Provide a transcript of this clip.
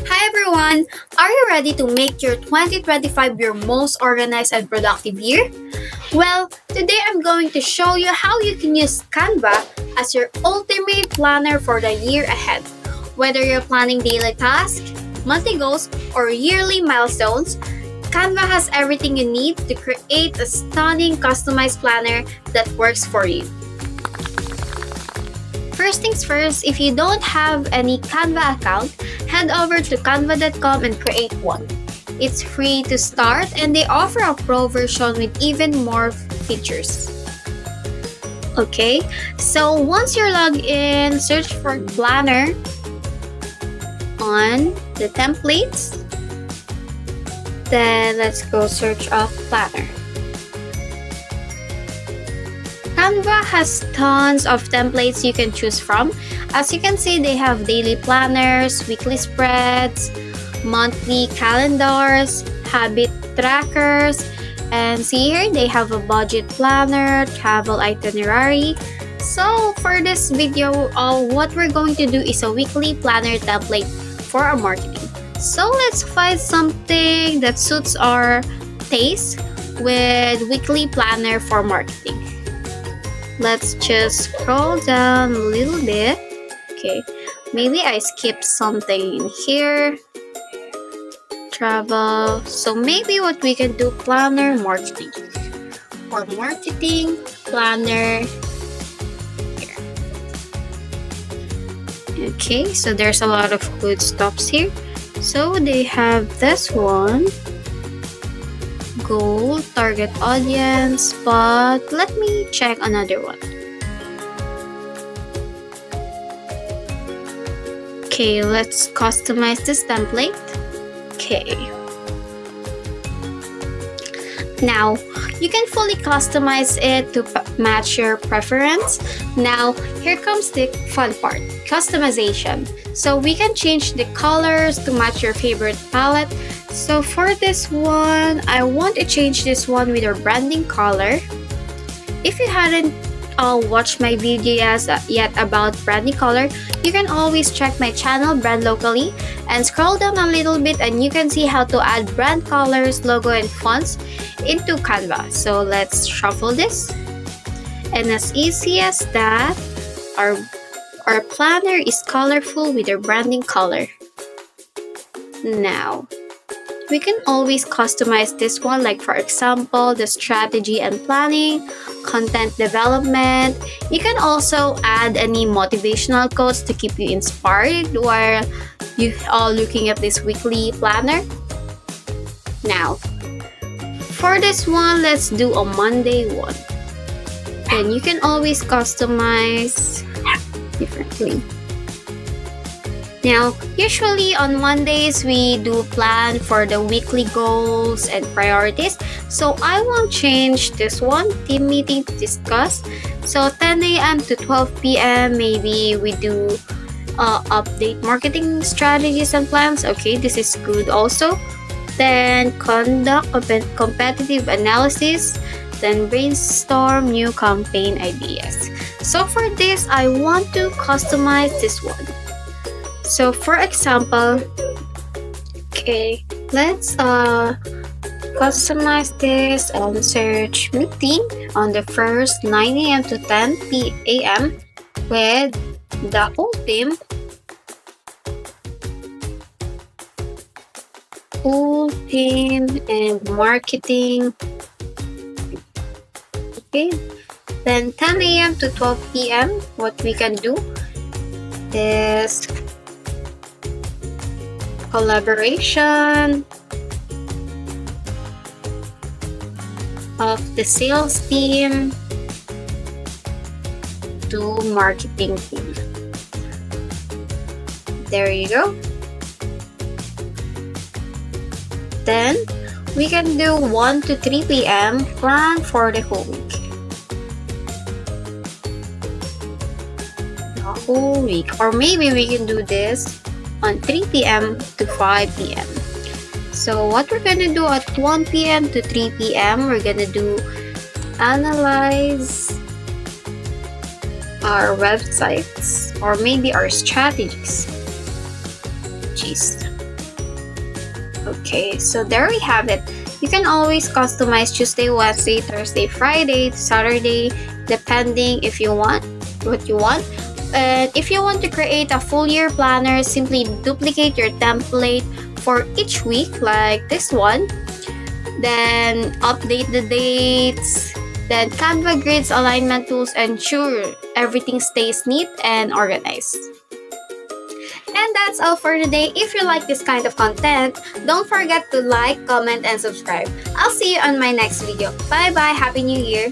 Hi everyone! Are you ready to make your 2025 your most organized and productive year? Well, today I'm going to show you how you can use Canva as your ultimate planner for the year ahead. Whether you're planning daily tasks, monthly goals, or yearly milestones, Canva has everything you need to create a stunning customized planner that works for you. First things first, if you don't have any Canva account, head over to canva.com and create one. It's free to start and they offer a pro version with even more features. Okay, so once you're logged in, search for Planner on the templates. Then let's go search up Planner. Canva has tons of templates you can choose from. As you can see, they have daily planners, weekly spreads, monthly calendars, habit trackers, and see here they have a budget planner, travel itinerary. So for this video, what we're going to do is a weekly planner template for our marketing. So let's find something that suits our taste with weekly planner for marketing. Let's just scroll down a little bit. Okay, maybe I skipped something in here. Travel. So maybe what we can do, planner marketing. For marketing, planner. Here. Okay, so there's a lot of good stuffs here. So they have this one. Goal, target audience, but let me check another one. Okay, let's customize this template. Okay. Now, you can fully customize it to match your preference. Now, here comes the fun part, customization. So we can change the colors to match your favorite palette. So for this one, I want to change this one with our branding color. If you hadn't watched my video yet about branding color, you can always check my channel Brand Locally and scroll down a little bit and you can see how to add brand colors, logo, and fonts into Canva. So let's shuffle this. And as easy as that, our planner is colorful with our branding color. Now, we can always customize this one, like for example, the strategy and planning, content development. You can also add any motivational quotes to keep you inspired while you are looking at this weekly planner. Now, for this one, let's do a Monday one. And you can always customize differently. Now, usually on Mondays, we do plan for the weekly goals and priorities. So I won't change this one, team meeting to discuss. So 10 a.m. to 12 p.m. maybe we do update marketing strategies and plans. Okay, this is good also. Then conduct competitive analysis. Then brainstorm new campaign ideas. So for this, I want to customize this one. So for example, okay, let's customize this and search meeting on the first 9 a.m. to 10 a.m. with the whole team. Whole team and marketing. Okay, then 10 a.m. to 12 p.m. what we can do is collaboration of the sales team to marketing team. There you go. Then we can do 1 to 3 p.m. plan for the whole week. The whole week. Or maybe we can do this on 3 p.m. to 5 p.m. So what we're gonna do at 1 p.m. to 3 p.m. we're gonna do analyze our websites or maybe our strategies. Okay, so there we have it. You can always customize Tuesday, Wednesday, Thursday, Friday, Saturday, depending if you want what you want. And if you want to create a full year planner, simply duplicate your template for each week, like this one. Then update the dates. Then Canva grids, alignment tools, ensure everything stays neat and organized. And that's all for today. If you like this kind of content, don't forget to like, comment, and subscribe. I'll see you on my next video. Bye bye. Happy New Year.